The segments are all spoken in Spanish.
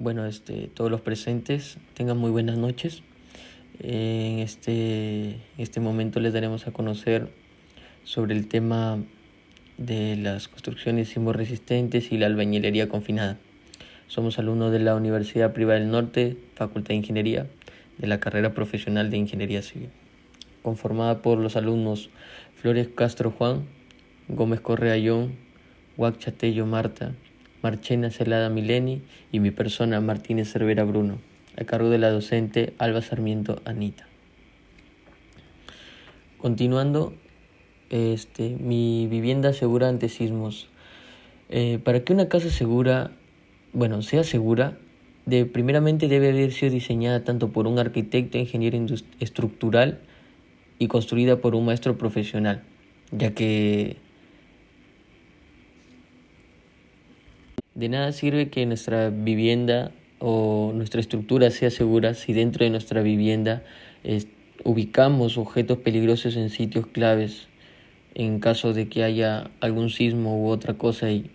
Bueno, todos los presentes tengan muy buenas noches. En este momento les daremos a conocer sobre el tema de las construcciones sismorresistentes y la albañilería confinada. Somos alumnos de la Universidad Privada del Norte, Facultad de Ingeniería, de la carrera profesional de Ingeniería Civil, conformada por los alumnos Flores Castro Juan, Gómez Correa John, Huac Chatello Marta, Marchena Celada Mileni y mi persona Martínez Cervera Bruno, a cargo de la docente Alba Sarmiento Anita. Continuando, mi vivienda segura ante sismos. Para que una casa sea segura, primeramente debe haber sido diseñada tanto por un arquitecto, ingeniero estructural y construida por un maestro profesional, ya que de nada sirve que nuestra vivienda o nuestra estructura sea segura si dentro de nuestra vivienda ubicamos objetos peligrosos en sitios claves en caso de que haya algún sismo u otra cosa y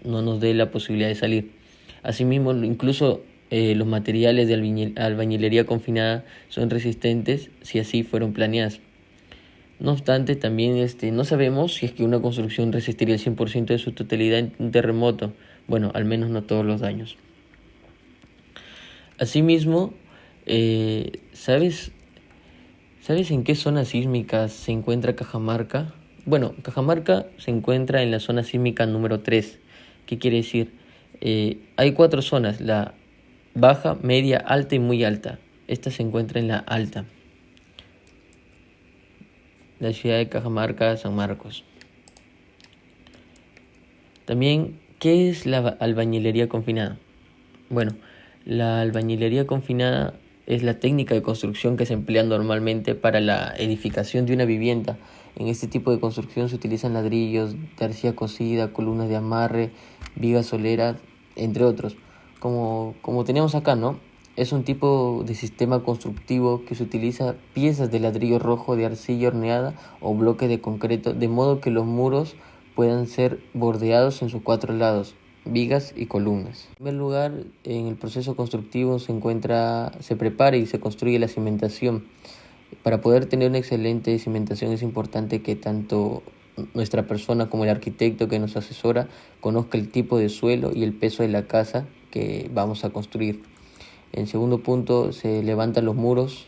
no nos dé la posibilidad de salir. Asimismo, incluso los materiales de albañilería confinada son resistentes si así fueron planeadas. No obstante, también no sabemos si es que una construcción resistiría el 100% de su totalidad en un terremoto. Bueno, al menos no todos los daños. Asimismo, ¿sabes en qué zona sísmica se encuentra Cajamarca? Bueno, Cajamarca se encuentra en la zona sísmica número 3. ¿Qué quiere decir? Hay 4 zonas, la baja, media, alta y muy alta. Esta se encuentra en la alta. La ciudad de Cajamarca, San Marcos. También, ¿qué es la albañilería confinada? Bueno, la albañilería confinada es la técnica de construcción que se emplea normalmente para la edificación de una vivienda. En este tipo de construcción se utilizan ladrillos de arcilla cocida, columnas de amarre, vigas soleras, entre otros. Como tenemos acá, ¿no? Es un tipo de sistema constructivo que se utiliza piezas de ladrillo rojo de arcilla horneada o bloques de concreto, de modo que los muros puedan ser bordeados en sus 4 lados, vigas y columnas. En primer lugar, en el proceso constructivo se prepara y se construye la cimentación. Para poder tener una excelente cimentación es importante que tanto nuestra persona como el arquitecto que nos asesora conozca el tipo de suelo y el peso de la casa que vamos a construir. En segundo punto, se levantan los muros.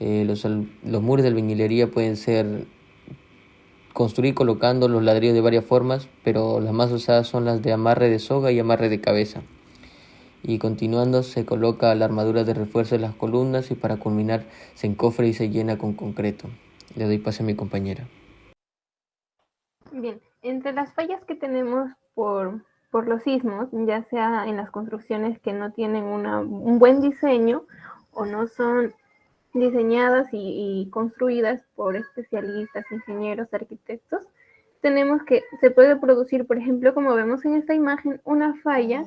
Los muros de albañilería pueden ser construir colocando los ladrillos de varias formas, pero las más usadas son las de amarre de soga y amarre de cabeza. Y continuando se coloca la armadura de refuerzo de las columnas y para culminar se encofra y se llena con concreto. Le doy pase a mi compañera. Bien, entre las fallas que tenemos por los sismos, ya sea en las construcciones que no tienen un buen diseño o no son diseñadas y construidas por especialistas, ingenieros, arquitectos, tenemos que se puede producir, por ejemplo, como vemos en esta imagen, una falla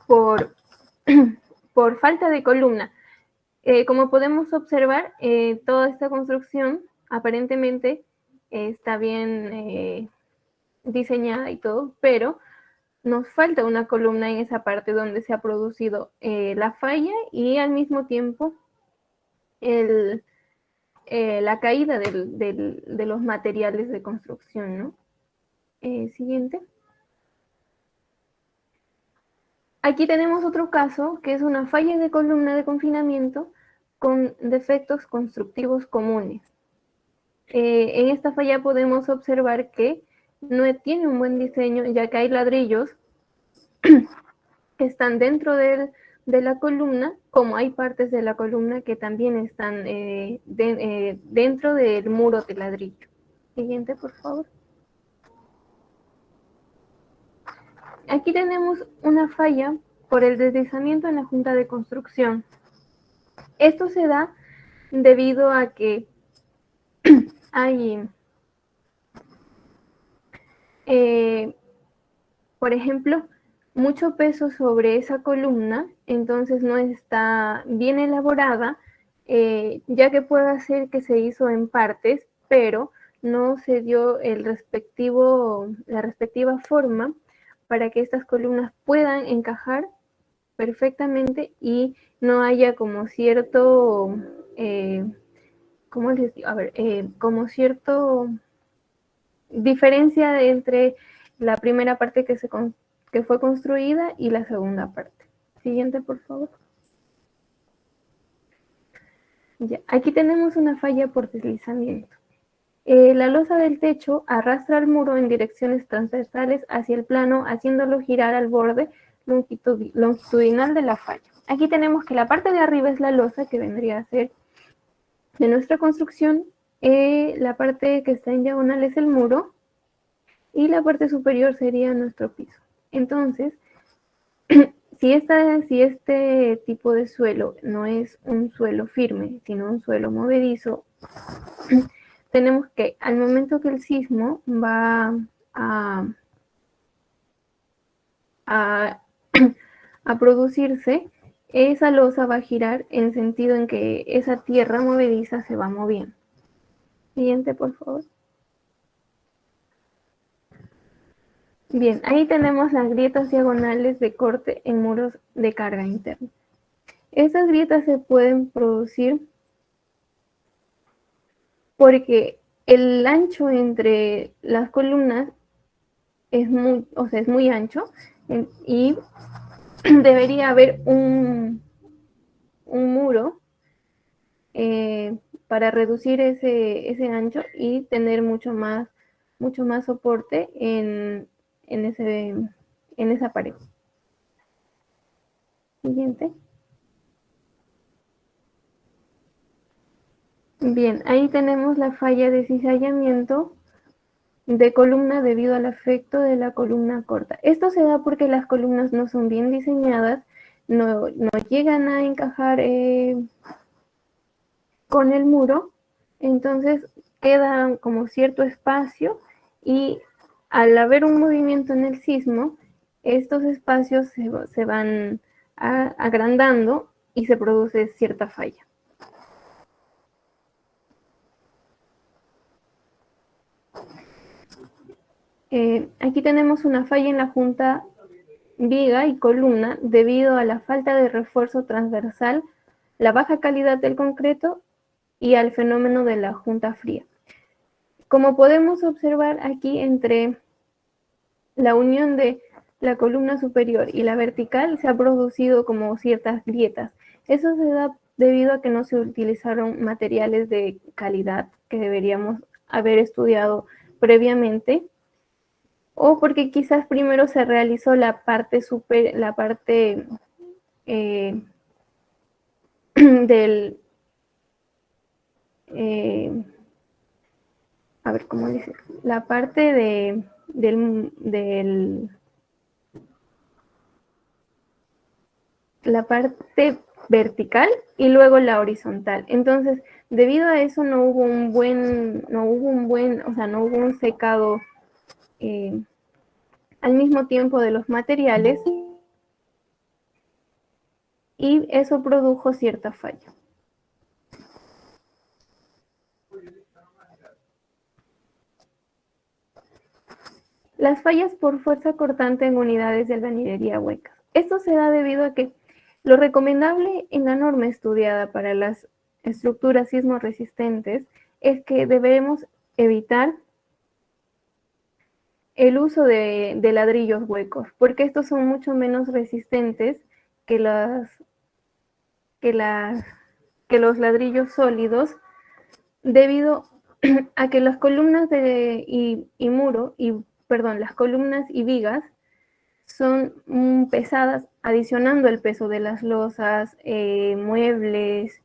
por, por falta de columna. Como podemos observar, toda esta construcción aparentemente está bien diseñada y todo, pero nos falta una columna en esa parte donde se ha producido la falla y al mismo tiempo el, la caída de los materiales de construcción, ¿no? Siguiente. Aquí tenemos otro caso que es una falla de columna de confinamiento con defectos constructivos comunes. En esta falla podemos observar que no tiene un buen diseño, ya que hay ladrillos que están dentro de la columna, como hay partes de la columna que también están dentro del muro de ladrillo. Siguiente, por favor. Aquí tenemos una falla por el deslizamiento en la junta de construcción. Esto se da debido a que hay, por ejemplo, mucho peso sobre esa columna, entonces no está bien elaborada, ya que puede ser que se hizo en partes, pero no se dio la respectiva forma para que estas columnas puedan encajar perfectamente y no haya como cierto, ¿cómo les digo? A ver, como cierto diferencia entre la primera parte que fue construida y la segunda parte. Siguiente, por favor. Ya, aquí tenemos una falla por deslizamiento. La losa del techo arrastra el muro en direcciones transversales hacia el plano, haciéndolo girar al borde longitudinal de la falla. Aquí tenemos que la parte de arriba es la losa, que vendría a ser de nuestra construcción. La parte que está en diagonal es el muro y la parte superior sería nuestro piso. Entonces, si este tipo de suelo no es un suelo firme, sino un suelo movedizo, tenemos que al momento que el sismo va a, a producirse, esa losa va a girar en sentido en que esa tierra movediza se va moviendo. Siguiente, por favor. Bien, ahí tenemos las grietas diagonales de corte en muros de carga interna. Esas grietas se pueden producir porque el ancho entre las columnas es muy ancho y debería haber un muro para reducir ese ancho y tener mucho más soporte en esa pared. Siguiente. Bien, ahí tenemos la falla de cizallamiento de columna debido al efecto de la columna corta. Esto se da porque las columnas no son bien diseñadas, no llegan a encajar con el muro, entonces queda como cierto espacio y al haber un movimiento en el sismo, estos espacios se van agrandando y se produce cierta falla. Aquí tenemos una falla en la junta viga y columna debido a la falta de refuerzo transversal, la baja calidad del concreto y al fenómeno de la junta fría. Como podemos observar aquí, entre la unión de la columna superior y la vertical se ha producido como ciertas grietas. Eso se da debido a que no se utilizaron materiales de calidad que deberíamos haber estudiado previamente, o porque quizás primero se realizó la parte del a ver cómo decir, la parte la parte vertical y luego la horizontal. Entonces, debido a eso no hubo un secado al mismo tiempo de los materiales y eso produjo cierta falla. Las fallas por fuerza cortante en unidades de albañilería huecas. Esto se da debido a que lo recomendable en la norma estudiada para las estructuras sismo resistentes es que debemos evitar el uso de ladrillos huecos, porque estos son mucho menos resistentes que los ladrillos sólidos, debido a que las columnas las columnas y vigas son pesadas, adicionando el peso de las losas, muebles,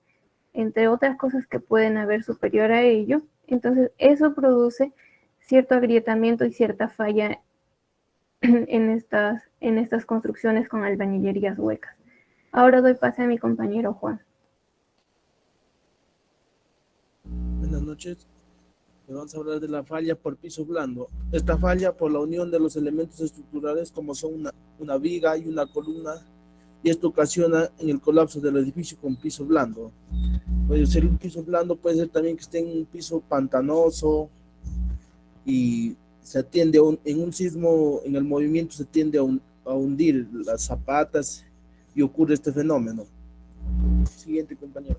entre otras cosas que pueden haber superior a ello. Entonces, eso produce cierto agrietamiento y cierta falla en estas construcciones con albañilerías huecas. Ahora doy pase a mi compañero Juan. Buenas noches. Vamos a hablar de la falla por piso blando. Esta falla por la unión de los elementos estructurales como son una viga y una columna, y esto ocasiona en el colapso del edificio con piso blando. Puede ser un piso blando, puede ser también que esté en un piso pantanoso y se atiende en un sismo, en el movimiento se tiende a hundir las zapatas y ocurre este fenómeno. Siguiente, compañero.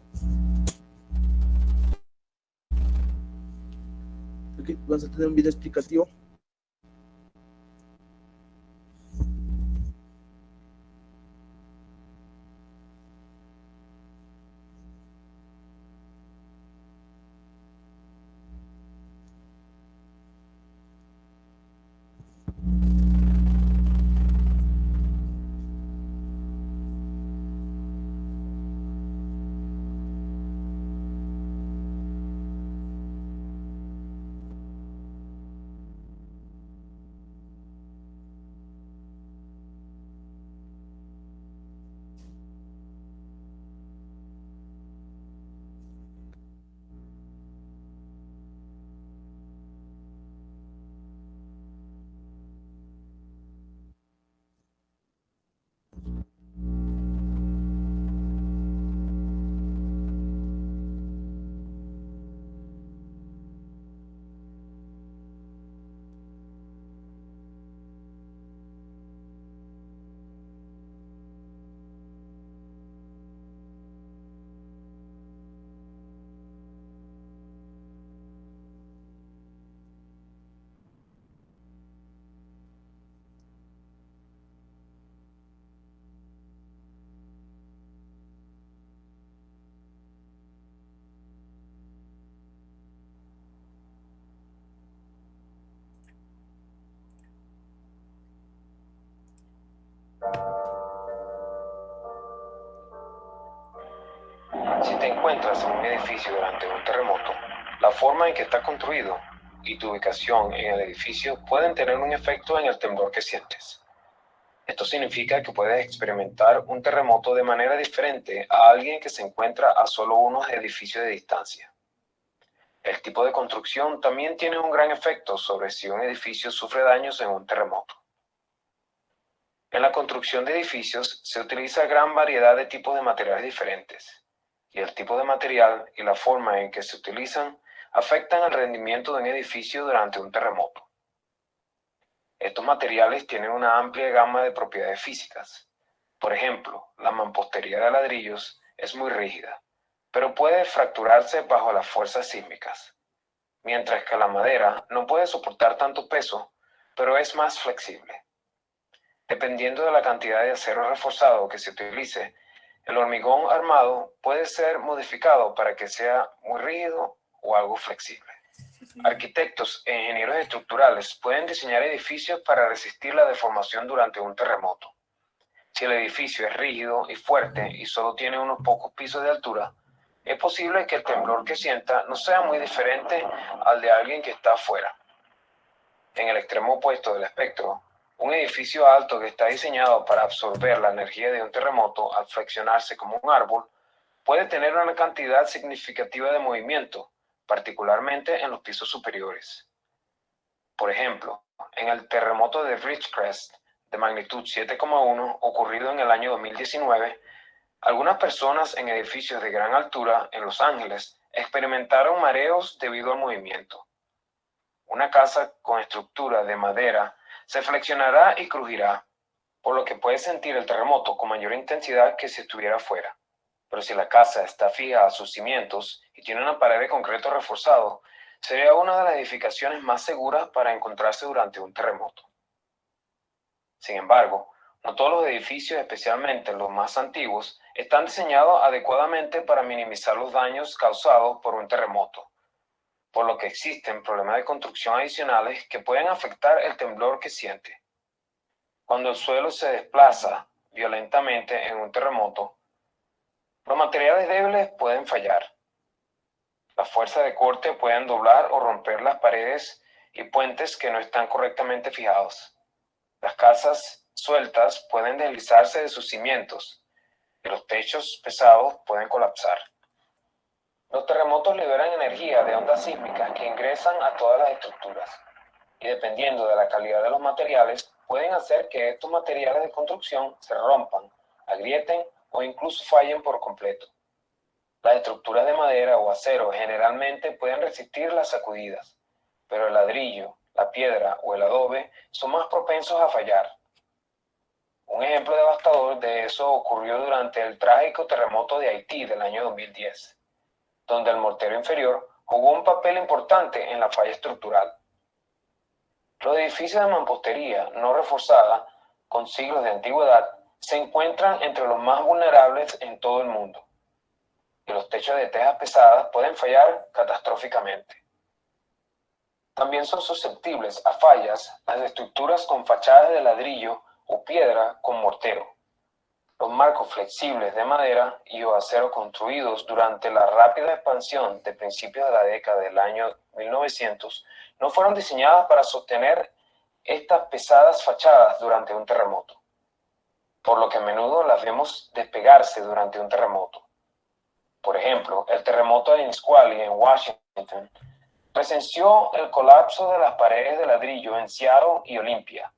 Aquí vas a tener un video explicativo. Si te encuentras en un edificio durante un terremoto, la forma en que está construido y tu ubicación en el edificio pueden tener un efecto en el temblor que sientes. Esto significa que puedes experimentar un terremoto de manera diferente a alguien que se encuentra a solo unos edificios de distancia. El tipo de construcción también tiene un gran efecto sobre si un edificio sufre daños en un terremoto. En la construcción de edificios se utiliza gran variedad de tipos de materiales diferentes, y el tipo de material y la forma en que se utilizan afectan el rendimiento de un edificio durante un terremoto. Estos materiales tienen una amplia gama de propiedades físicas. Por ejemplo, la mampostería de ladrillos es muy rígida, pero puede fracturarse bajo las fuerzas sísmicas, mientras que la madera no puede soportar tanto peso, pero es más flexible. Dependiendo de la cantidad de acero reforzado que se utilice, el hormigón armado puede ser modificado para que sea muy rígido o algo flexible. Arquitectos e ingenieros estructurales pueden diseñar edificios para resistir la deformación durante un terremoto. Si el edificio es rígido y fuerte y solo tiene unos pocos pisos de altura, es posible que el temblor que sienta no sea muy diferente al de alguien que está afuera. En el extremo opuesto del espectro, un edificio alto que está diseñado para absorber la energía de un terremoto al flexionarse como un árbol, puede tener una cantidad significativa de movimiento, particularmente en los pisos superiores. Por ejemplo, en el terremoto de Ridgecrest de magnitud 7,1 ocurrido en el año 2019, algunas personas en edificios de gran altura en Los Ángeles experimentaron mareos debido al movimiento. Una casa con estructura de madera se flexionará y crujirá, por lo que puedes sentir el terremoto con mayor intensidad que si estuviera fuera. Pero si la casa está fija a sus cimientos y tiene una pared de concreto reforzado, sería una de las edificaciones más seguras para encontrarse durante un terremoto. Sin embargo, no todos los edificios, especialmente los más antiguos, están diseñados adecuadamente para minimizar los daños causados por un terremoto, por lo que existen problemas de construcción adicionales que pueden afectar el temblor que siente. Cuando el suelo se desplaza violentamente en un terremoto, los materiales débiles pueden fallar. Las fuerzas de corte pueden doblar o romper las paredes y puentes que no están correctamente fijados. Las casas sueltas pueden deslizarse de sus cimientos y los techos pesados pueden colapsar. Los terremotos liberan energía de ondas sísmicas que ingresan a todas las estructuras y, dependiendo de la calidad de los materiales, pueden hacer que estos materiales de construcción se rompan, agrieten o incluso fallen por completo. Las estructuras de madera o acero generalmente pueden resistir las sacudidas, pero el ladrillo, la piedra o el adobe son más propensos a fallar. Un ejemplo devastador de eso ocurrió durante el trágico terremoto de Haití del año 2010, donde el mortero inferior jugó un papel importante en la falla estructural. Los edificios de mampostería no reforzada, con siglos de antigüedad, se encuentran entre los más vulnerables en todo el mundo, y los techos de tejas pesadas pueden fallar catastróficamente. También son susceptibles a fallas las estructuras con fachadas de ladrillo o piedra con mortero. Los marcos flexibles de madera y o acero construidos durante la rápida expansión de principios de la década del año 1900 no fueron diseñadas para sostener estas pesadas fachadas durante un terremoto, por lo que a menudo las vemos despegarse durante un terremoto. Por ejemplo, el terremoto de Nisqually en Washington presenció el colapso de las paredes de ladrillo en Seattle y Olympia.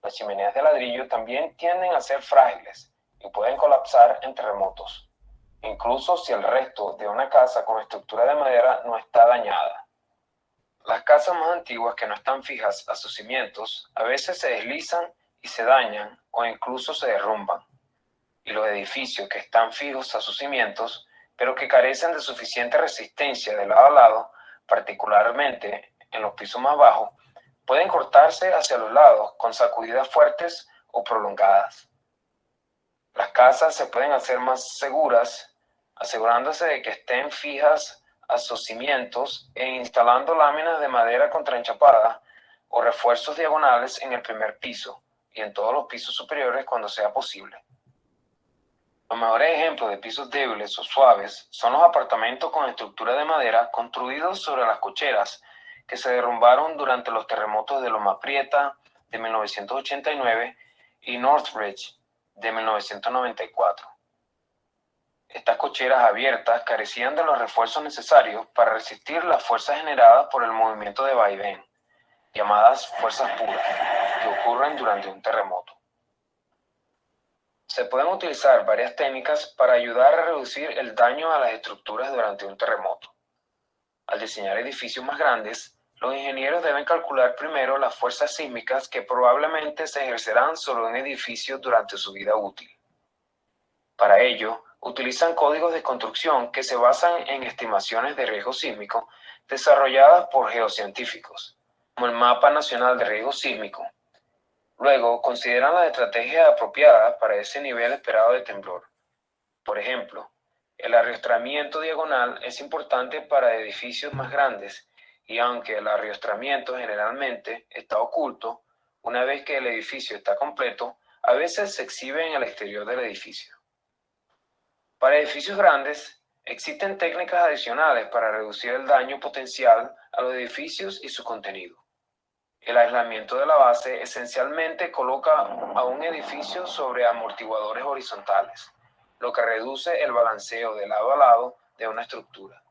Las chimeneas de ladrillo también tienden a ser frágiles y pueden colapsar en terremotos, incluso si el resto de una casa con estructura de madera no está dañada. Las casas más antiguas que no están fijas a sus cimientos a veces se deslizan y se dañan o incluso se derrumban. Y los edificios que están fijos a sus cimientos, pero que carecen de suficiente resistencia de lado a lado, particularmente en los pisos más bajos, pueden cortarse hacia los lados con sacudidas fuertes o prolongadas. Las casas se pueden hacer más seguras asegurándose de que estén fijas a sus cimientos e instalando láminas de madera contraenchapada o refuerzos diagonales en el primer piso y en todos los pisos superiores cuando sea posible. Los mejores ejemplos de pisos débiles o suaves son los apartamentos con estructura de madera construidos sobre las cocheras que se derrumbaron durante los terremotos de Loma Prieta de 1989 y Northridge de 1994. Estas cocheras abiertas carecían de los refuerzos necesarios para resistir las fuerzas generadas por el movimiento de vaivén, llamadas fuerzas puras, que ocurren durante un terremoto. Se pueden utilizar varias técnicas para ayudar a reducir el daño a las estructuras durante un terremoto. Al diseñar edificios más grandes, los ingenieros deben calcular primero las fuerzas sísmicas que probablemente se ejercerán sobre un edificio durante su vida útil. Para ello, utilizan códigos de construcción que se basan en estimaciones de riesgo sísmico desarrolladas por geocientíficos, como el Mapa Nacional de Riesgo Sísmico. Luego, consideran las estrategias apropiadas para ese nivel esperado de temblor. Por ejemplo, el arrastramiento diagonal es importante para edificios más grandes y aunque el arrastramiento generalmente está oculto, una vez que el edificio está completo, a veces se exhibe en el exterior del edificio. Para edificios grandes, existen técnicas adicionales para reducir el daño potencial a los edificios y su contenido. El aislamiento de la base esencialmente coloca a un edificio sobre amortiguadores horizontales, lo que reduce el balanceo de lado a lado de una estructura.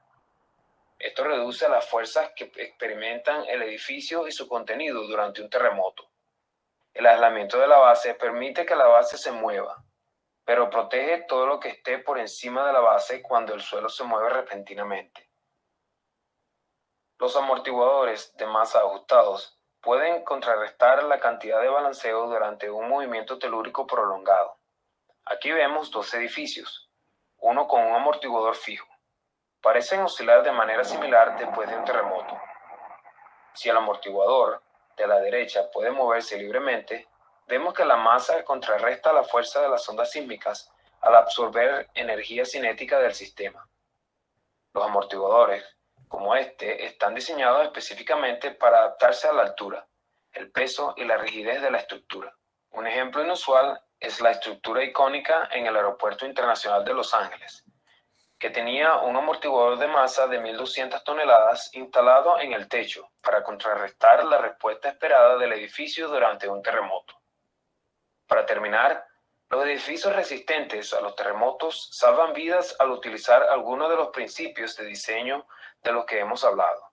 Esto reduce las fuerzas que experimentan el edificio y su contenido durante un terremoto. El aislamiento de la base permite que la base se mueva, pero protege todo lo que esté por encima de la base cuando el suelo se mueve repentinamente. Los amortiguadores de masa ajustados pueden contrarrestar la cantidad de balanceo durante un movimiento telúrico prolongado. Aquí vemos dos edificios, uno con un amortiguador fijo. Parecen oscilar de manera similar después de un terremoto. Si el amortiguador de la derecha puede moverse libremente, vemos que la masa contrarresta la fuerza de las ondas sísmicas al absorber energía cinética del sistema. Los amortiguadores, como este, están diseñados específicamente para adaptarse a la altura, el peso y la rigidez de la estructura. Un ejemplo inusual es la estructura icónica en el Aeropuerto Internacional de Los Ángeles, que tenía un amortiguador de masa de 1.200 toneladas instalado en el techo para contrarrestar la respuesta esperada del edificio durante un terremoto. Para terminar, los edificios resistentes a los terremotos salvan vidas al utilizar algunos de los principios de diseño de los que hemos hablado,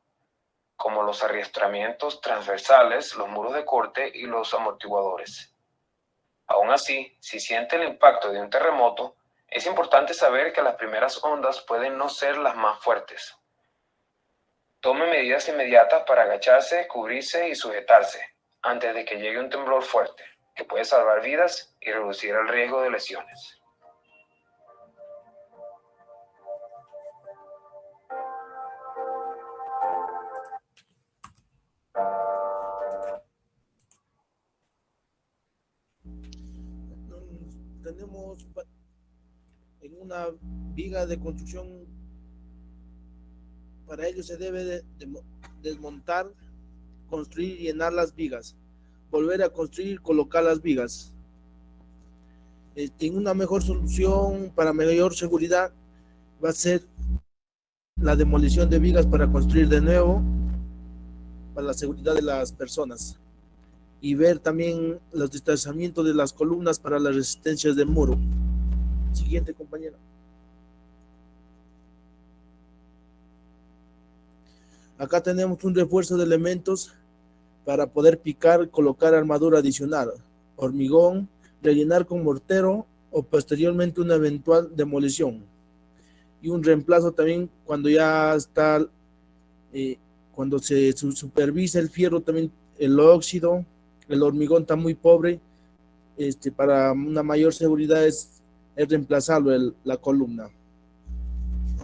como los arrastramientos transversales, los muros de corte y los amortiguadores. Aún así, si siente el impacto de un terremoto, es importante saber que las primeras ondas pueden no ser las más fuertes. Tome medidas inmediatas para agacharse, cubrirse y sujetarse antes de que llegue un temblor fuerte. que puede salvar vidas y reducir el riesgo de lesiones. Tenemos en una viga de construcción, para ello se debe de desmontar, construir y llenar las vigas, volver a construir, colocar las vigas. En una mejor solución para mayor seguridad va a ser la demolición de vigas para construir de nuevo, para la seguridad de las personas, y ver también los distanciamientos de las columnas para las resistencias del muro. Siguiente, compañero. Acá tenemos un refuerzo de elementos para poder picar, colocar armadura adicional, hormigón, rellenar con mortero o posteriormente una eventual demolición. Y un reemplazo también cuando ya está, cuando se supervisa el fierro, también el óxido, el hormigón está muy pobre, para una mayor seguridad es reemplazarlo, la columna.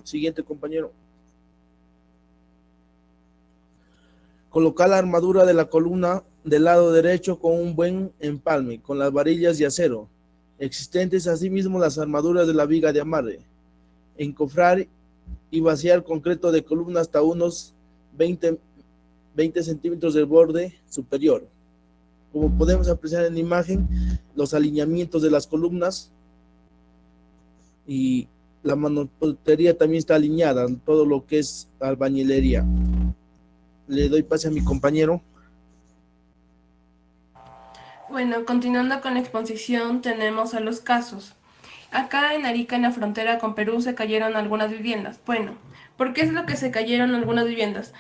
Siguiente, compañero. Colocar la armadura de la columna del lado derecho con un buen empalme, con las varillas de acero existentes, asimismo las armaduras de la viga de amarre. Encofrar y vaciar concreto de columna hasta unos 20 centímetros del borde superior. Como podemos apreciar en la imagen, los alineamientos de las columnas y la mampostería también está alineada, todo lo que es albañilería. Le doy pase a mi compañero. Bueno, continuando con la exposición, tenemos a los casos. Acá en Arica, en la frontera con Perú, se cayeron algunas viviendas. Bueno, ¿por qué es lo que se cayeron algunas viviendas?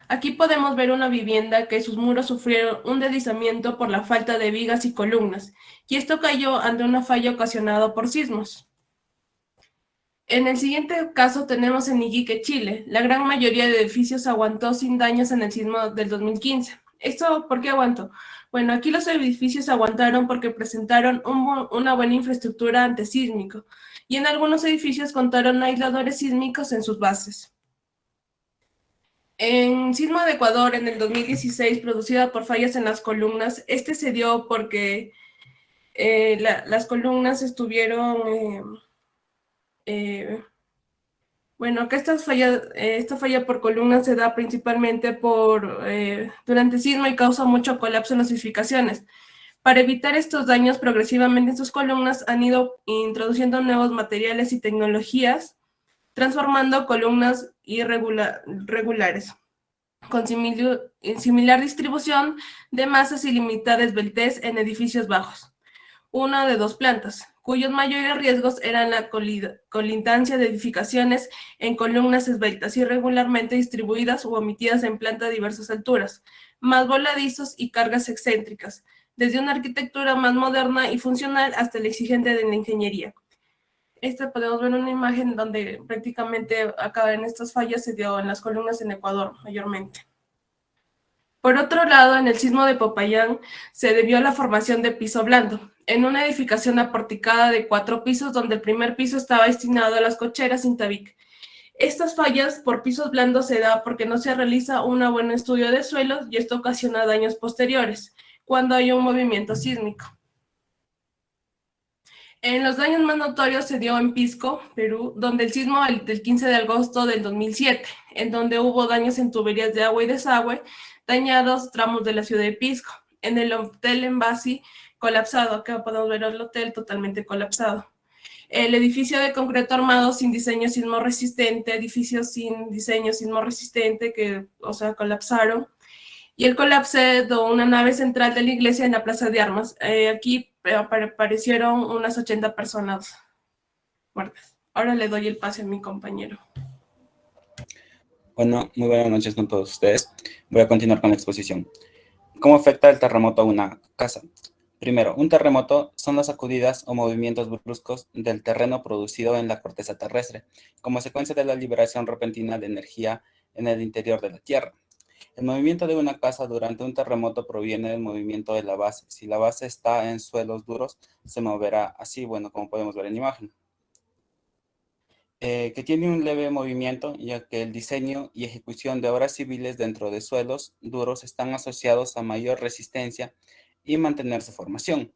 Aquí podemos ver una vivienda que sus muros sufrieron un deslizamiento por la falta de vigas y columnas, y esto cayó ante una falla ocasionada por sismos. En el siguiente caso tenemos en Iquique, Chile. La gran mayoría de edificios aguantó sin daños en el sismo del 2015. ¿Esto por qué aguantó? Bueno, aquí los edificios aguantaron porque presentaron una buena infraestructura antisísmico, y en algunos edificios contaron aisladores sísmicos en sus bases. En sismo de Ecuador en el 2016, producida por fallas en las columnas, este se dio porque las columnas estuvieron... bueno, que esta falla por columnas se da principalmente durante sismo y causa mucho colapso en las edificaciones. Para evitar estos daños progresivamente en sus columnas han ido introduciendo nuevos materiales y tecnologías, transformando columnas irregulares, con similar distribución de masas y limitada esbeltez en edificios bajos, una de 2 plantas, cuyos mayores riesgos eran la colindancia de edificaciones en columnas esbeltas irregularmente distribuidas u omitidas en planta de diversas alturas, más voladizos y cargas excéntricas, desde una arquitectura más moderna y funcional hasta la exigente de la ingeniería. Podemos ver una imagen donde prácticamente acá en estas fallas se dio en las columnas en Ecuador mayormente. Por otro lado, en el sismo de Popayán se debió a la formación de piso blando, en una edificación aporticada de 4 pisos donde el primer piso estaba destinado a las cocheras sin tabique. Estas fallas por pisos blandos se da porque no se realiza un buen estudio de suelos y esto ocasiona daños posteriores, cuando hay un movimiento sísmico. En los daños más notorios se dio en Pisco, Perú, donde el sismo del 15 de agosto del 2007, en donde hubo daños en tuberías de agua y desagüe, dañados tramos de la ciudad de Pisco. En el hotel Embassy, colapsado, acá podemos ver el hotel totalmente colapsado. El edificio de concreto armado sin diseño sismo resistente, edificios sin diseño sismo resistente que, colapsaron. Y el colapso de una nave central de la iglesia en la Plaza de Armas. Aquí aparecieron unas 80 personas muertas. Ahora le doy el pase a mi compañero. Bueno, muy buenas noches con todos ustedes. Voy a continuar con la exposición. ¿Cómo afecta el terremoto a una casa? Primero, un terremoto son las sacudidas o movimientos bruscos del terreno producido en la corteza terrestre, como consecuencia de la liberación repentina de energía en el interior de la Tierra. El movimiento de una casa durante un terremoto proviene del movimiento de la base. Si la base está en suelos duros, se moverá así, bueno, como podemos ver en imagen. Que tiene un leve movimiento, ya que el diseño y ejecución de obras civiles dentro de suelos duros están asociados a mayor resistencia y mantener su formación.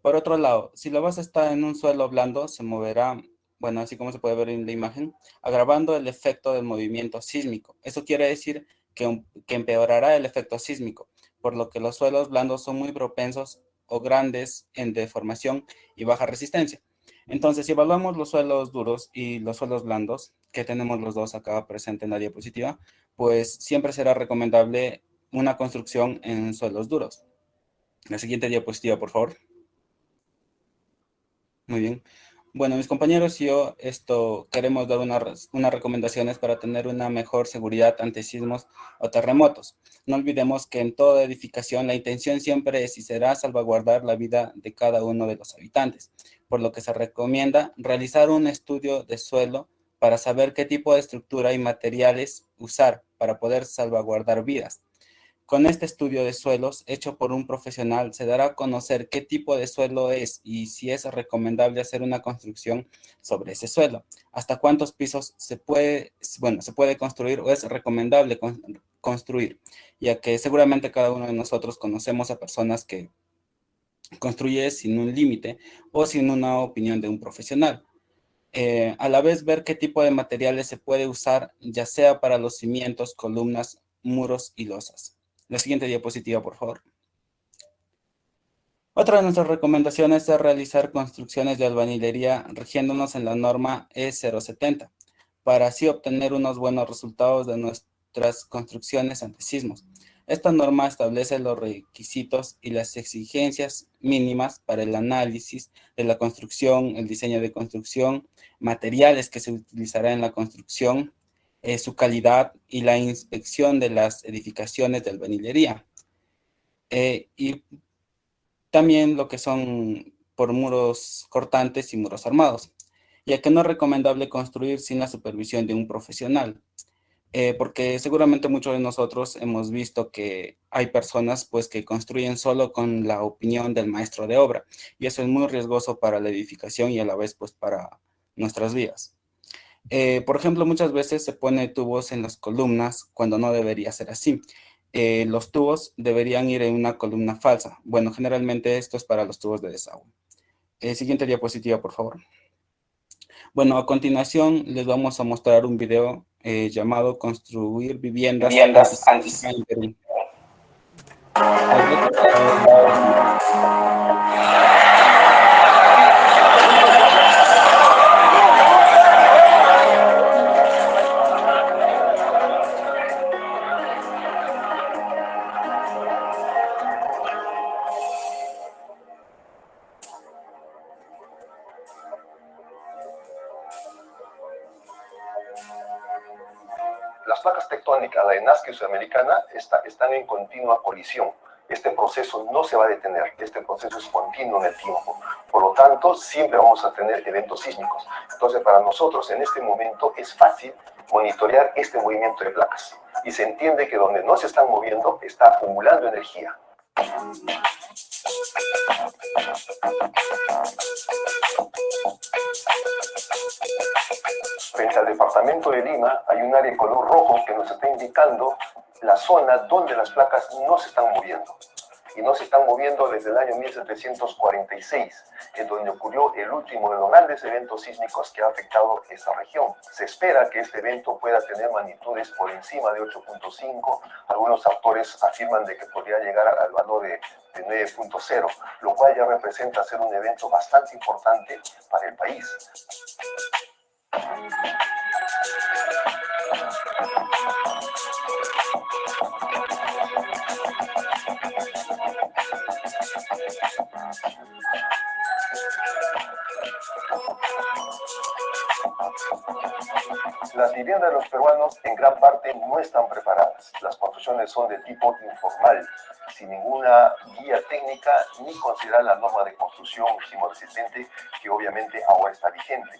Por otro lado, si la base está en un suelo blando, se moverá, bueno, así como se puede ver en la imagen, agravando el efecto del movimiento sísmico. Eso quiere decir que empeorará el efecto sísmico, por lo que los suelos blandos son muy propensos o grandes en deformación y baja resistencia. Entonces, si evaluamos los suelos duros y los suelos blandos, que tenemos los dos acá presentes en la diapositiva, pues siempre será recomendable una construcción en suelos duros. La siguiente diapositiva, por favor. Muy bien. Bueno, mis compañeros y yo queremos dar unas recomendaciones para tener una mejor seguridad ante sismos o terremotos. No olvidemos que en toda edificación la intención siempre es y será salvaguardar la vida de cada uno de los habitantes, por lo que se recomienda realizar un estudio de suelo para saber qué tipo de estructura y materiales usar para poder salvaguardar vidas. Con este estudio de suelos hecho por un profesional se dará a conocer qué tipo de suelo es y si es recomendable hacer una construcción sobre ese suelo. Hasta cuántos pisos se puede construir o es recomendable construir, ya que seguramente cada uno de nosotros conocemos a personas que construyen sin un límite o sin una opinión de un profesional. A la vez ver qué tipo de materiales se puede usar, ya sea para los cimientos, columnas, muros y losas. La siguiente diapositiva, por favor. Otra de nuestras recomendaciones es realizar construcciones de albañilería rigiéndonos en la norma E070, para así obtener unos buenos resultados de nuestras construcciones ante sismos. Esta norma establece los requisitos y las exigencias mínimas para el análisis de la construcción, el diseño de construcción, materiales que se utilizará en la construcción, su calidad y la inspección de las edificaciones de albañilería. Y también lo que son por muros cortantes y muros armados, ya que no es recomendable construir sin la supervisión de un profesional, porque seguramente muchos de nosotros hemos visto que hay personas pues que construyen solo con la opinión del maestro de obra, y eso es muy riesgoso para la edificación y a la vez pues para nuestras vidas. Por ejemplo, muchas veces se pone tubos en las columnas cuando no debería ser así. Los tubos deberían ir en una columna falsa. Bueno, generalmente esto es para los tubos de desagüe. Siguiente diapositiva, por favor. Bueno, a continuación les vamos a mostrar un video llamado Construir viviendas antes en Perú. Las placas tectónicas, la de Nazca y Sudamericana, están en continua colisión. Este proceso no se va a detener, este proceso es continuo en el tiempo. Por lo tanto, siempre vamos a tener eventos sísmicos. Entonces, para nosotros en este momento es fácil monitorear este movimiento de placas. Y se entiende que donde no se están moviendo, está acumulando energía. Frente al departamento de Lima hay un área de color rojo que nos está indicando la zona donde las placas no se están moviendo. Y no se están moviendo desde el año 1746, en donde ocurrió el último de los grandes eventos sísmicos que ha afectado esta región. Se espera que este evento pueda tener magnitudes por encima de 8.5. Algunos autores afirman de que podría llegar al valor de 9.0, lo cual ya representa ser un evento bastante importante para el país. Las viviendas de los peruanos en gran parte no están preparadas. Las construcciones son de tipo informal. sin ninguna guía técnica ni considerar la norma de construcción sismoresistente que obviamente ahora está vigente.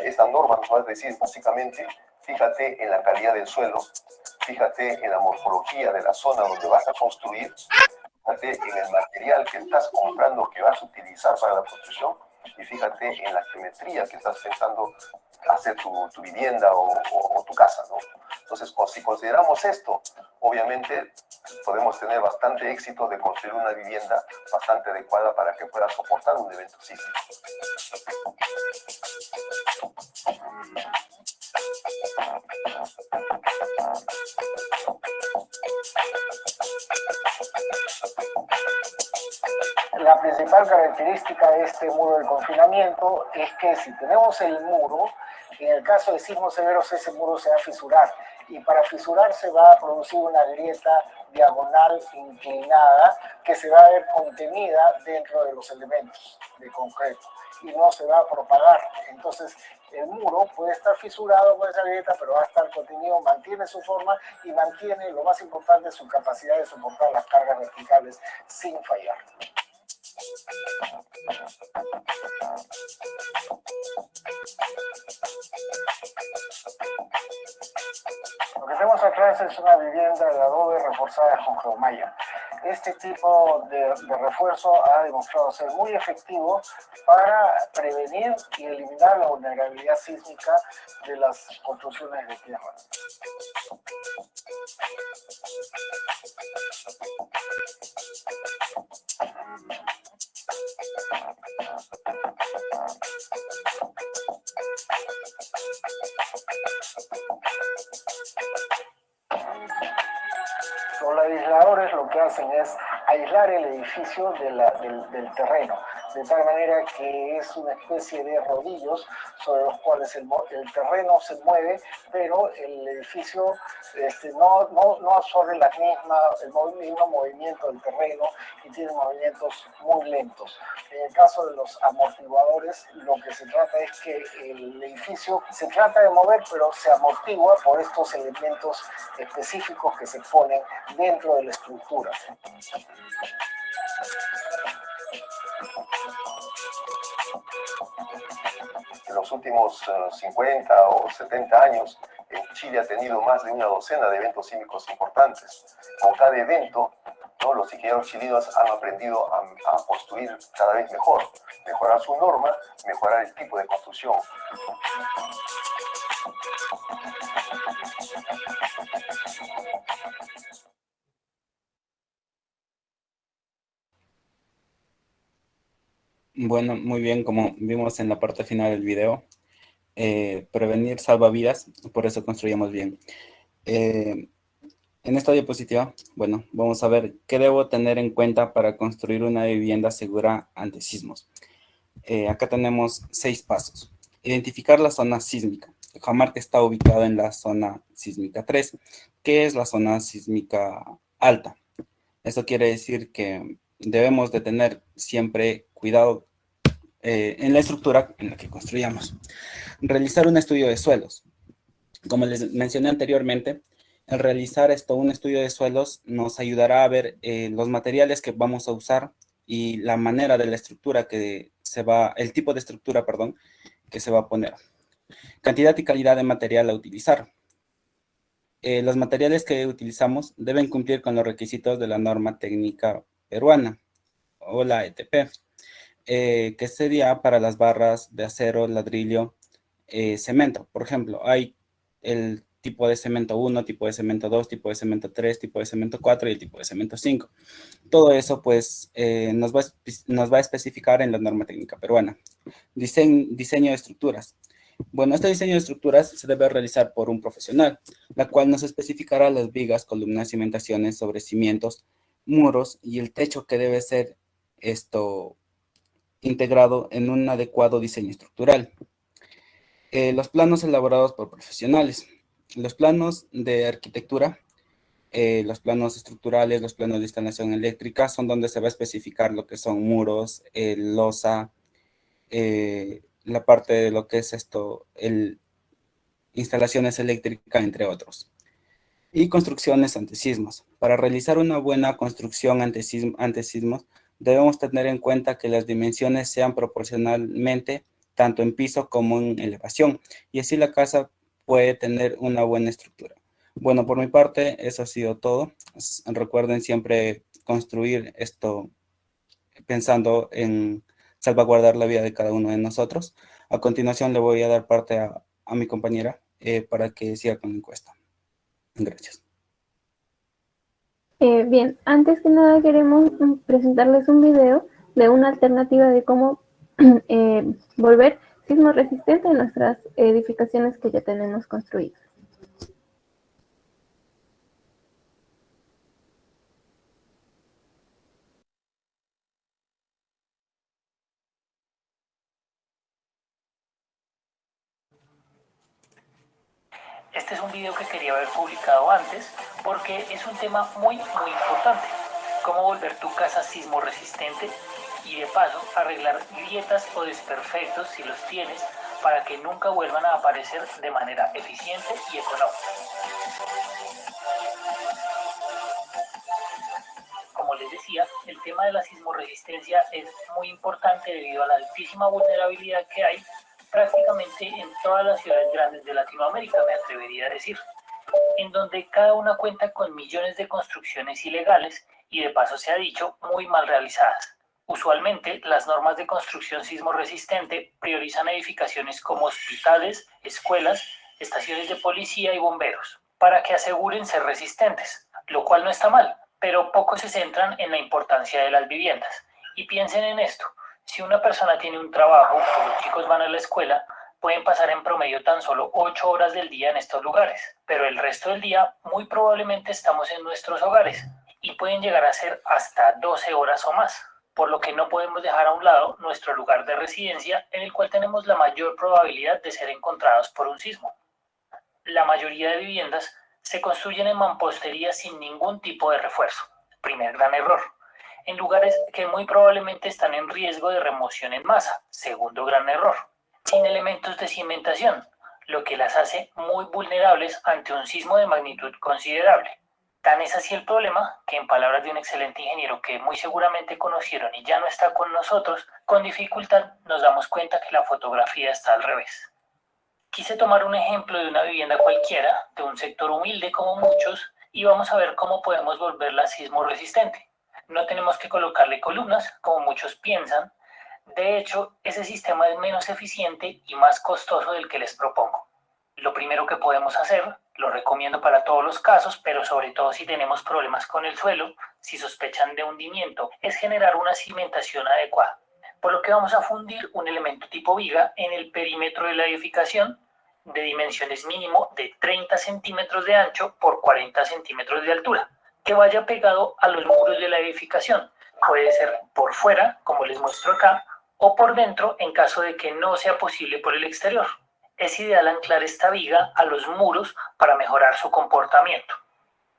Esta norma nos va a decir básicamente, fíjate en la calidad del suelo, fíjate en la morfología de la zona donde vas a construir, fíjate en el material que estás comprando, que vas a utilizar para la construcción, y fíjate en la geometría que estás pensando hacer tu vivienda o tu casa, ¿no? Entonces, si consideramos esto, obviamente podemos tener bastante éxito de construir una vivienda bastante adecuada para que pueda soportar un evento sísmico. La principal característica de este muro de confinamiento es que si tenemos el muro, en el caso de sismos severos ese muro se va a fisurar y para fisurarse va a producir una grieta diagonal inclinada que se va a ver contenida dentro de los elementos de concreto y no se va a propagar. Entonces el muro puede estar fisurado con esa grieta, pero va a estar contenido, mantiene su forma y mantiene, lo más importante, su capacidad de soportar las cargas verticales sin fallar. Lo que tenemos atrás es una vivienda de adobe reforzada con geomalla. Este tipo de refuerzo ha demostrado ser muy efectivo para prevenir y eliminar la vulnerabilidad sísmica de las construcciones de tierra. Los aisladores lo que hacen es aislar el edificio del terreno, de tal manera que es una especie de rodillos sobre los cuales el terreno se mueve, pero el edificio no absorbe el mismo movimiento del terreno y tiene movimientos muy lentos. En el caso de los amortiguadores, lo que se trata es que el edificio se trata de mover, pero se amortigua por estos elementos específicos que se ponen dentro de la estructura. En los últimos 50 o 70 años, Chile ha tenido más de una docena de eventos sísmicos importantes. Con cada evento, ¿no?, los ingenieros chilenos han aprendido a construir cada vez mejor, mejorar su norma, mejorar el tipo de construcción. Bueno, muy bien, como vimos en la parte final del video, prevenir salva vidas, por eso construyamos bien. En esta diapositiva, bueno, vamos a ver qué debo tener en cuenta para construir una vivienda segura ante sismos. Acá tenemos 6 pasos. Identificar la zona sísmica. El Cajamarca está ubicado en la zona sísmica 3, que es la zona sísmica alta. Esto quiere decir que debemos de tener siempre cuidado en la estructura en la que construyamos. Realizar un estudio de suelos. Como les mencioné anteriormente, al realizar un estudio de suelos nos ayudará a ver los materiales que vamos a usar y la manera de la estructura el tipo de estructura, perdón, que se va a poner. Cantidad y calidad de material a utilizar. Los materiales que utilizamos deben cumplir con los requisitos de la norma técnica peruana o la ETP, que sería para las barras de acero, ladrillo, cemento. Por ejemplo, hay el tipo de cemento 1, tipo de cemento 2, tipo de cemento 3, tipo de cemento 4 y el tipo de cemento 5. Todo eso, pues, nos va a especificar en la norma técnica peruana. Diseño de estructuras. Bueno, este diseño de estructuras se debe realizar por un profesional, la cual nos especificará las vigas, columnas, cimentaciones sobre cimientos, muros y el techo que debe ser integrado en un adecuado diseño estructural. Los planos elaborados por profesionales. Los planos de arquitectura, los planos estructurales, los planos de instalación eléctrica son donde se va a especificar lo que son muros, losa, la parte de lo que es instalaciones eléctricas, entre otros. Y construcciones antisismos. Para realizar una buena construcción antisismos, debemos tener en cuenta que las dimensiones sean proporcionalmente tanto en piso como en elevación, y así la casa puede tener una buena estructura. Bueno, por mi parte, eso ha sido todo. Recuerden siempre construir esto pensando en salvaguardar la vida de cada uno de nosotros. A continuación le voy a dar parte a mi compañera para que siga con la encuesta. Gracias. Bien, antes que nada queremos presentarles un video de una alternativa de cómo volver sismo resistente en nuestras edificaciones que ya tenemos construidas. Este es un video que quería haber publicado antes porque es un tema muy importante. Cómo volver tu casa sismo resistente y de paso arreglar grietas o desperfectos si los tienes para que nunca vuelvan a aparecer de manera eficiente y económica. Como les decía, el tema de la sismoresistencia es muy importante debido a la altísima vulnerabilidad que hay prácticamente en todas las ciudades grandes de Latinoamérica, me atrevería a decir, en donde cada una cuenta con millones de construcciones ilegales y de paso se ha dicho muy mal realizadas. Usualmente, las normas de construcción sismorresistente priorizan edificaciones como hospitales, escuelas, estaciones de policía y bomberos, para que aseguren ser resistentes, lo cual no está mal, pero pocos se centran en la importancia de las viviendas. Y piensen en esto. Si una persona tiene un trabajo o los chicos van a la escuela, pueden pasar en promedio tan solo 8 horas del día en estos lugares, pero el resto del día muy probablemente estamos en nuestros hogares y pueden llegar a ser hasta 12 horas o más, por lo que no podemos dejar a un lado nuestro lugar de residencia en el cual tenemos la mayor probabilidad de ser encontrados por un sismo. La mayoría de viviendas se construyen en mampostería sin ningún tipo de refuerzo, primer gran error, en lugares que muy probablemente están en riesgo de remoción en masa, segundo gran error, sin elementos de cimentación, lo que las hace muy vulnerables ante un sismo de magnitud considerable. Tan es así el problema que, en palabras de un excelente ingeniero que muy seguramente conocieron y ya no está con nosotros, con dificultad nos damos cuenta que la fotografía está al revés. Quise tomar un ejemplo de una vivienda cualquiera, de un sector humilde como muchos, y vamos a ver cómo podemos volverla sismo resistente. No tenemos que colocarle columnas, como muchos piensan. De hecho, ese sistema es menos eficiente y más costoso del que les propongo. Lo primero que podemos hacer, lo recomiendo para todos los casos, pero sobre todo si tenemos problemas con el suelo, si sospechan de hundimiento, es generar una cimentación adecuada. Por lo que vamos a fundir un elemento tipo viga en el perímetro de la edificación, de dimensiones mínimo de 30 centímetros de ancho por 40 centímetros de altura, que vaya pegado a los muros de la edificación. Puede ser por fuera, como les muestro acá, o por dentro en caso de que no sea posible por el exterior. Es ideal anclar esta viga a los muros para mejorar su comportamiento.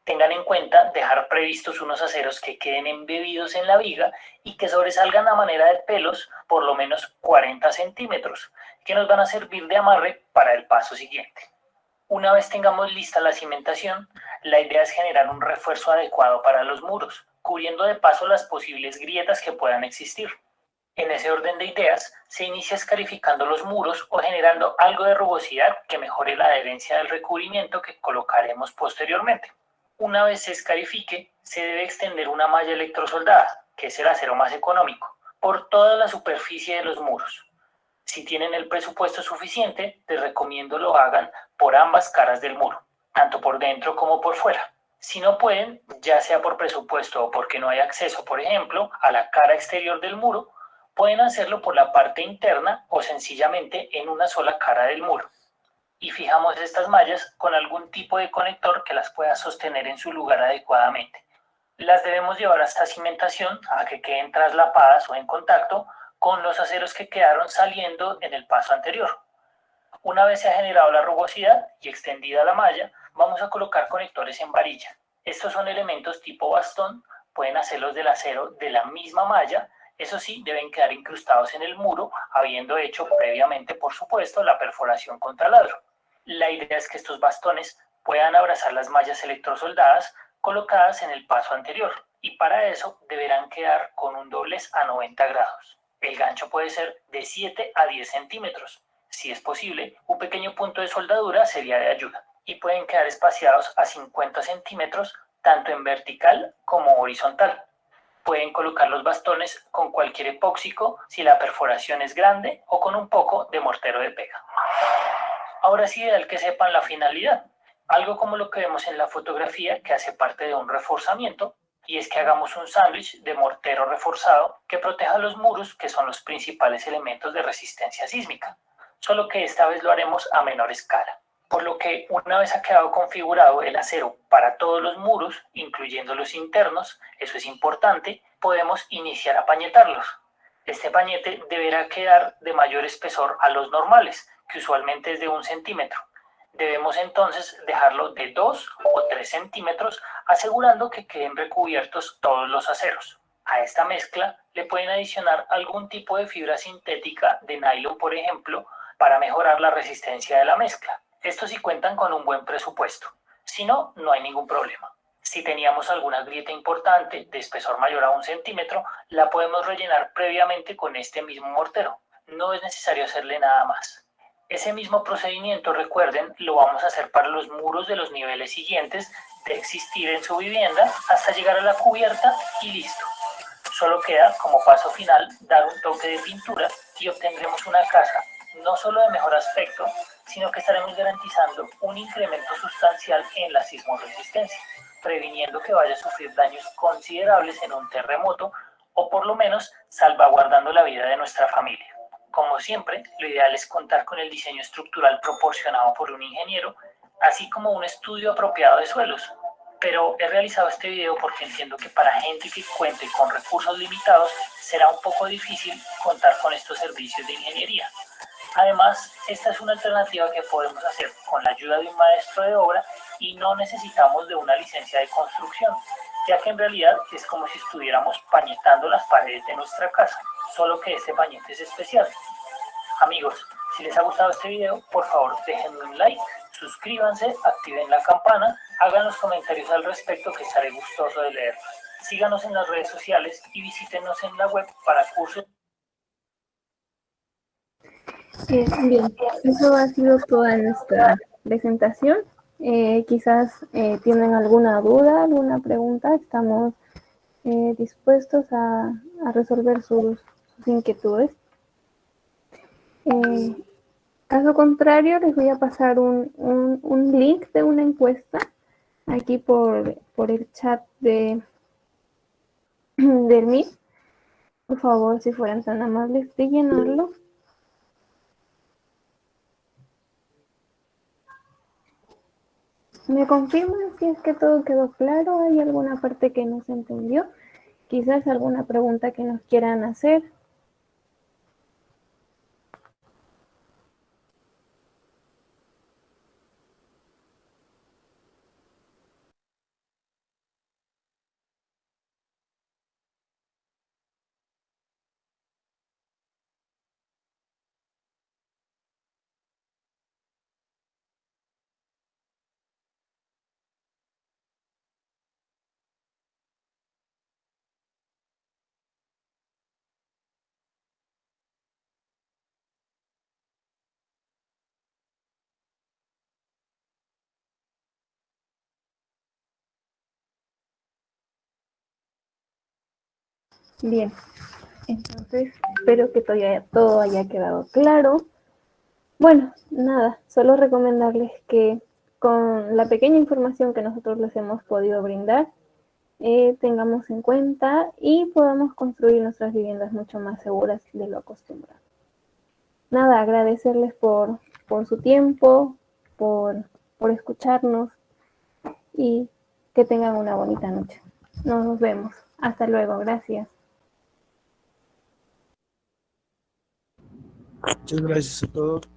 Tengan en cuenta dejar previstos unos aceros que queden embebidos en la viga y que sobresalgan a manera de pelos por lo menos 40 centímetros, que nos van a servir de amarre para el paso siguiente. Una vez tengamos lista la cimentación, la idea es generar un refuerzo adecuado para los muros, cubriendo de paso las posibles grietas que puedan existir. En ese orden de ideas, se inicia escarificando los muros o generando algo de rugosidad que mejore la adherencia del recubrimiento que colocaremos posteriormente. Una vez se escarifique, se debe extender una malla electrosoldada, que es el acero más económico, por toda la superficie de los muros. Si tienen el presupuesto suficiente, les recomiendo lo hagan por ambas caras del muro, tanto por dentro como por fuera. Si no pueden, ya sea por presupuesto o porque no hay acceso, por ejemplo, a la cara exterior del muro, pueden hacerlo por la parte interna o sencillamente en una sola cara del muro. Y fijamos estas mallas con algún tipo de conector que las pueda sostener en su lugar adecuadamente. Las debemos llevar hasta cimentación a que queden traslapadas o en contacto con los aceros que quedaron saliendo en el paso anterior. Una vez se ha generado la rugosidad y extendida la malla, vamos a colocar conectores en varilla. Estos son elementos tipo bastón, pueden hacerlos del acero de la misma malla Eso sí, deben quedar incrustados en el muro, habiendo hecho previamente, por supuesto, la perforación con taladro. La idea es que estos bastones puedan abrazar las mallas electrosoldadas colocadas en el paso anterior, y para eso deberán quedar con un doblez a 90 grados. El gancho puede ser de 7 a 10 centímetros. Si es posible, un pequeño punto de soldadura sería de ayuda, y pueden quedar espaciados a 50 centímetros tanto en vertical como horizontal. Pueden colocar los bastones con cualquier epóxico si la perforación es grande o con un poco de mortero de pega. Ahora es ideal que sepan la finalidad, algo como lo que vemos en la fotografía que hace parte de un reforzamiento, y es que hagamos un sándwich de mortero reforzado que proteja los muros, que son los principales elementos de resistencia sísmica, solo que esta vez lo haremos a menor escala. Por lo que una vez ha quedado configurado el acero para todos los muros, incluyendo los internos, eso es importante, podemos iniciar a pañetarlos. Este pañete deberá quedar de mayor espesor a los normales, que usualmente es de 1 centímetro. Debemos entonces dejarlo de 2 o 3 centímetros, asegurando que queden recubiertos todos los aceros. A esta mezcla le pueden adicionar algún tipo de fibra sintética de nylon, por ejemplo, para mejorar la resistencia de la mezcla. Esto sí cuentan con un buen presupuesto. Si no, no hay ningún problema. Si teníamos alguna grieta importante de espesor mayor a 1 centímetro, la podemos rellenar previamente con este mismo mortero. No es necesario hacerle nada más. Ese mismo procedimiento, recuerden, lo vamos a hacer para los muros de los niveles siguientes de existir en su vivienda hasta llegar a la cubierta y listo. Solo queda, como paso final, dar un toque de pintura y obtendremos una casa no solo de mejor aspecto, sino que estaremos garantizando un incremento sustancial en la sismoresistencia, previniendo que vaya a sufrir daños considerables en un terremoto o por lo menos salvaguardando la vida de nuestra familia. Como siempre, lo ideal es contar con el diseño estructural proporcionado por un ingeniero, así como un estudio apropiado de suelos. Pero he realizado este video porque entiendo que para gente que cuente con recursos limitados será un poco difícil contar con estos servicios de ingeniería. Además, esta es una alternativa que podemos hacer con la ayuda de un maestro de obra y no necesitamos de una licencia de construcción, ya que en realidad es como si estuviéramos pañetando las paredes de nuestra casa, solo que este pañete es especial. Amigos, si les ha gustado este video, por favor déjenme un like, suscríbanse, activen la campana, hagan los comentarios al respecto que estaré gustoso de leerlos. Síganos en las redes sociales y visítenos en la web para cursos. Bien, eso ha sido toda nuestra presentación. Quizás tienen alguna duda, alguna pregunta. Estamos dispuestos a resolver sus inquietudes. Caso contrario, les voy a pasar un link de una encuesta aquí por el chat del Meet. Por favor, si fueran tan amables de llenarlo. ¿Me confirman si es que todo quedó claro? ¿Hay alguna parte que no se entendió? Quizás alguna pregunta que nos quieran hacer. Bien, entonces espero que todo haya quedado claro. Bueno, nada, solo recomendarles que con la pequeña información que nosotros les hemos podido brindar, tengamos en cuenta y podamos construir nuestras viviendas mucho más seguras de lo acostumbrado. Nada, agradecerles por su tiempo, por escucharnos y que tengan una bonita noche. Nos vemos. Hasta luego. Gracias. Muchas gracias a todos.